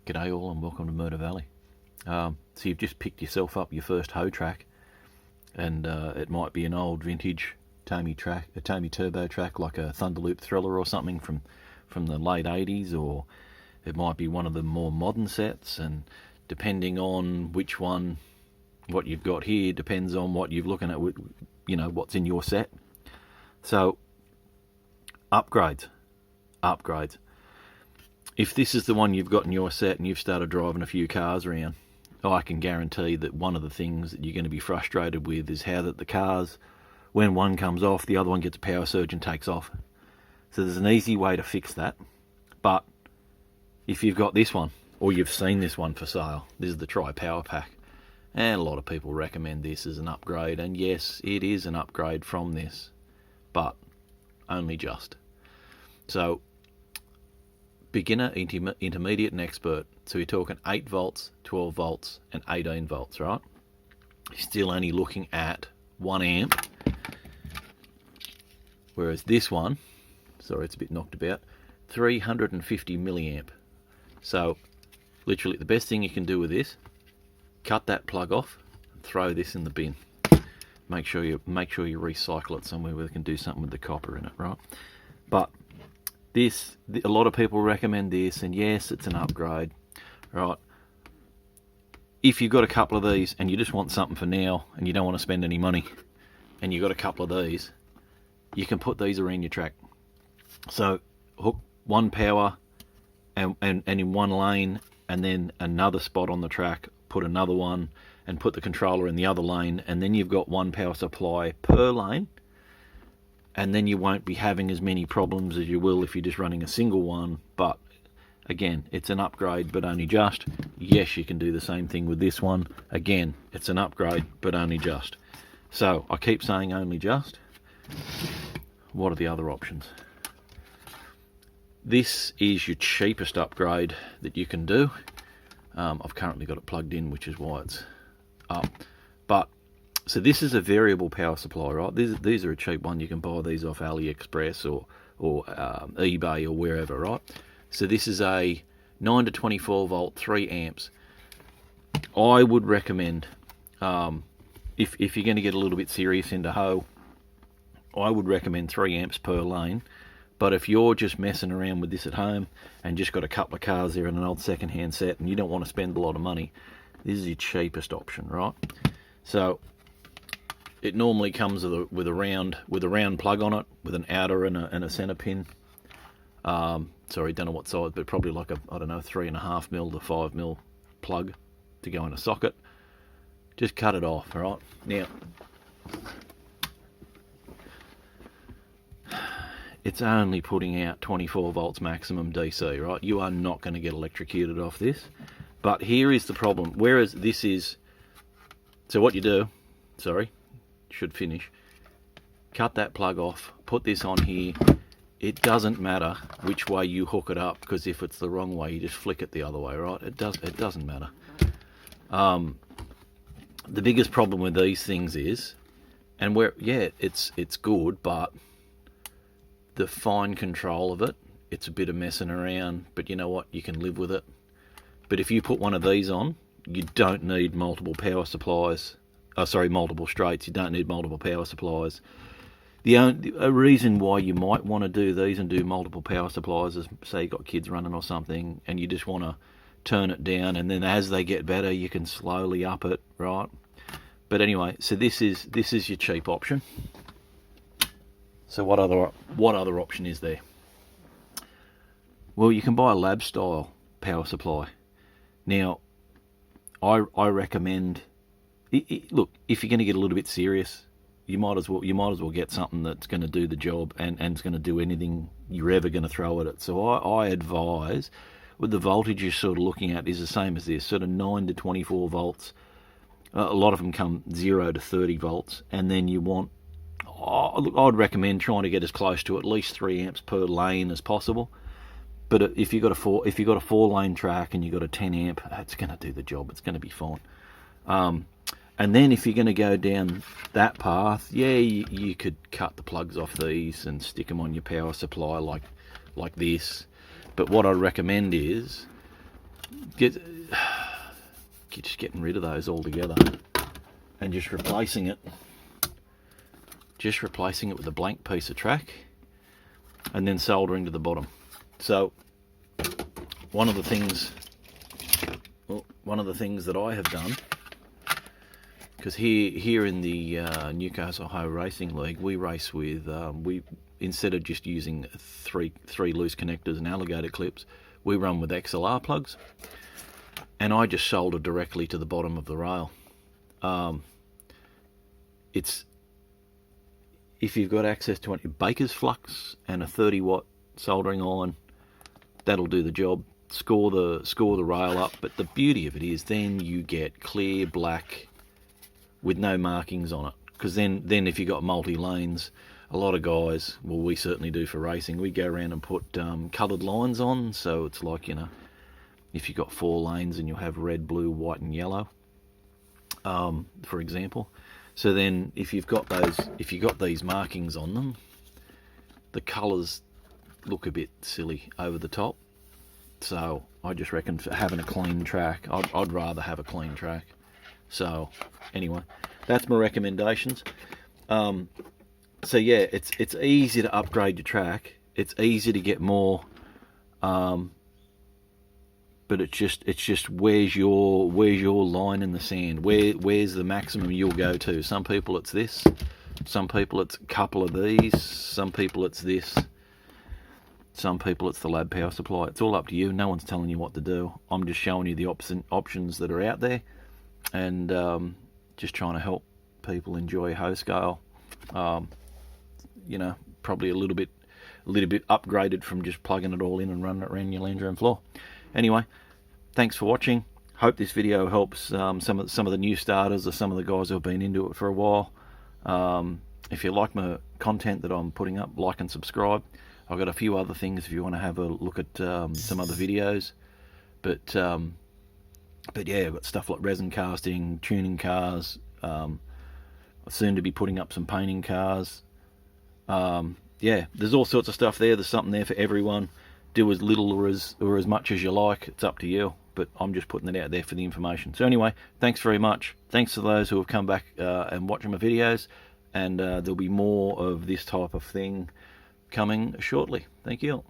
G'day all and welcome to Murder Valley. So you've just picked yourself up your first hoe track, and it might be an old vintage Tommy Turbo track like a Thunderloop Thriller or something from the late 80s, or it might be one of the more modern sets, and depending on which one, what you've got here depends on what you're looking at, what's in your set. So upgrades. If this is the one you've got in your set and you've started driving a few cars around, I can guarantee that one of the things that you're going to be frustrated with is how that the cars, when one comes off, the other one gets a power surge and takes off. So there's an easy way to fix that. But if you've got this one, or you've seen this one for sale, this is the Tri-Power Pack, and a lot of people recommend this as an upgrade, and yes, it is an upgrade from this, but only just. So beginner, intermediate and expert. So you're talking 8 volts, 12 volts and 18 volts, right? You're still only looking at 1 amp. Whereas this one, sorry it's a bit knocked about, 350 milliamp. So literally the best thing you can do with this, cut that plug off, throw this in the bin. Make sure you recycle it somewhere where they can do something with the copper in it, right? But this, a lot of people recommend this, and yes, it's an upgrade, right? If you've got a couple of these and you just want something for now and you don't want to spend any money, and you've got a couple of these, you can put these around your track. So hook one power and in one lane, and then another spot on the track, put another one, and put the controller in the other lane, and then you've got one power supply per lane. And then you won't be having as many problems as you will if you're just running a single one. But again, it's an upgrade, but only just. Yes, you can do the same thing with this one. Again, it's an upgrade, but only just. So I keep saying only just. What are the other options? This is your cheapest upgrade that you can do. I've currently got it plugged in, which is why it's up. But so this is a variable power supply, right? These are a cheap one. You can buy these off AliExpress or eBay or wherever, right? So this is a 9 to 24 volt, 3 amps. I would recommend, if you're going to get a little bit serious into hoe, I would recommend 3 amps per lane. But if you're just messing around with this at home and just got a couple of cars there in an old second-hand set and you don't want to spend a lot of money, this is your cheapest option, right? So it normally comes with a round plug on it, with an outer and a center pin. Sorry, don't know what size, but probably like a, I don't know, 3.5 mil to 5 mil plug to go in a socket. Just cut it off, all right? Now, it's only putting out 24 volts maximum DC, right? You are not going to get electrocuted off this. But here is the problem. Whereas this is, so what you do, sorry, should finish, cut that plug off, put this on here. It doesn't matter which way you hook it up, because if it's the wrong way, you just flick it the other way, right? It doesn't matter. The biggest problem with these things is, and it's good, but the fine control of it, it's a bit of messing around, but you know what, you can live with it. But if you put one of these on, you don't need multiple power supplies. Multiple straights. You don't need multiple power supplies. A reason why you might want to do these and do multiple power supplies is, say you've got kids running or something, and you just want to turn it down, and then as they get better, you can slowly up it, right? But anyway, so this is your cheap option. So what other option is there? Well, you can buy a lab style power supply. Now, I recommend. Look, if you're going to get a little bit serious, you might as well get something that's going to do the job and it's going to do anything you're ever going to throw at it. So I advise, with the voltage you're sort of looking at is the same as this, sort of 9 to 24 volts. A lot of them come 0 to 30 volts, and then you want. I'd recommend trying to get as close to at least 3 amps per lane as possible. But if you've got a 4-lane track and you've got a 10 amp, it's going to do the job. It's going to be fine. And then if you're going to go down that path, you could cut the plugs off these and stick them on your power supply like this. But what I recommend is just getting rid of those altogether and just replacing it with a blank piece of track and then soldering to the bottom. So one of the things that I have done, because here in the Newcastle Ohio Racing League, we race with instead of just using three loose connectors and alligator clips, we run with XLR plugs, and I just solder directly to the bottom of the rail. It's, if you've got access to a Baker's flux and a 30-watt soldering iron, that'll do the job. Score the rail up, but the beauty of it is then you get clear black with no markings on it. Because then if you've got multi-lanes, a lot of guys, well, we certainly do for racing, we go around and put coloured lines on, so it's like, you know, if you've got 4 lanes and you'll have red, blue, white and yellow, for example. So then if you've got these markings on them, the colours look a bit silly over the top. So I just reckon for having a clean track, I'd rather have a clean track. So anyway, that's my recommendations. So yeah, it's easy to upgrade your track. It's easy to get more, but it's just where's your line in the sand? Where's the maximum you'll go to? Some people it's this, some people it's a couple of these, some people it's this, some people it's the lab power supply. It's all up to you. No one's telling you what to do. I'm just showing you the options that are out there, and just trying to help people enjoy hoe scale. You know, probably a little bit upgraded from just plugging it all in and running it around your land room floor. Anyway, thanks for watching. Hope this video helps some of the new starters or some of the guys who have been into it for a while. If you like my content that I'm putting up, like and subscribe. I've got a few other things if you want to have a look at some other videos. But yeah, I've got stuff like resin casting, tuning cars, soon to be putting up some painting cars. Yeah, there's all sorts of stuff there. There's something there for everyone. Do as little or as much as you like. It's up to you. But I'm just putting it out there for the information. So anyway, thanks very much. Thanks to those who have come back and watching my videos. And there'll be more of this type of thing coming shortly. Thank you.